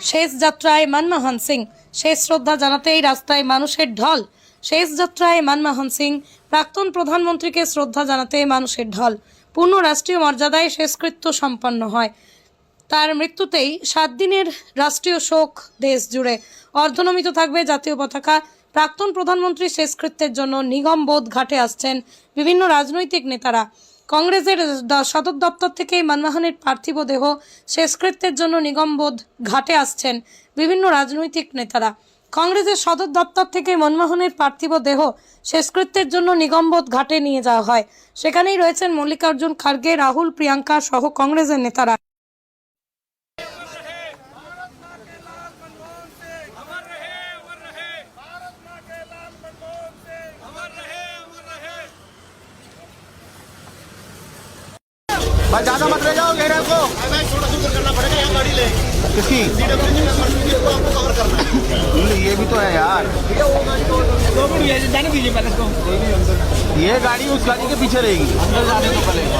শেষ যাত্রায় মনমোহন সিং, শেষ শ্রদ্ধা জানাতেই রাস্তায় মানুষের ঢল। শেষ যাত্রায় মনমোহন সিং, প্রাক্তন প্রধানমন্ত্রীকে শ্রদ্ধা জানাতে মানুষের ঢল। পূর্ণ রাষ্ট্রীয় মর্যাদায় শেষকৃত্য সম্পন্ন হয়। তার মৃত্যুতেই 7 দিনের রাষ্ট্রীয় শোক দেশ জুড়ে। অর্ধনমিত থাকবে জাতীয় পতাকা। প্রাক্তন প্রধানমন্ত্রীর শেষকৃত্যের জন্য নিগমবোধ ঘাটে আসছেন বিভিন্ন রাজনৈতিক নেতারা। কংগ্রেসের সদর দপ্তর থেকে মনমোহনের পার্থিব দেহ শেষকৃত্যের জন্য নিগমবোধ ঘাটে আসছেন বিভিন্ন রাজনৈতিক নেতারা। কংগ্রেসের সদর দপ্তর থেকে মনমোহনের পার্থিব দেহ শেষকৃত্যের জন্য নিগমবোধ ঘাটে নিয়ে যাওয়া হয়। সেখানেই রয়েছেন মল্লিকার্জুন খার্গে, রাহুল, প্রিয়াঙ্কা সহ কংগ্রেসের নেতারা। भाई ज्यादा मत ले जाओ घेरे को। थोड़ा दूर करना पड़ेगा, यहाँ गाड़ी ले किसकी को आपको कवर करना है। ये भी तो है यार, जाने दीजिए पहले इसको। ये गाड़ी उस गाड़ी के पीछे रहेगी, अंदर जाने को पड़ेगा।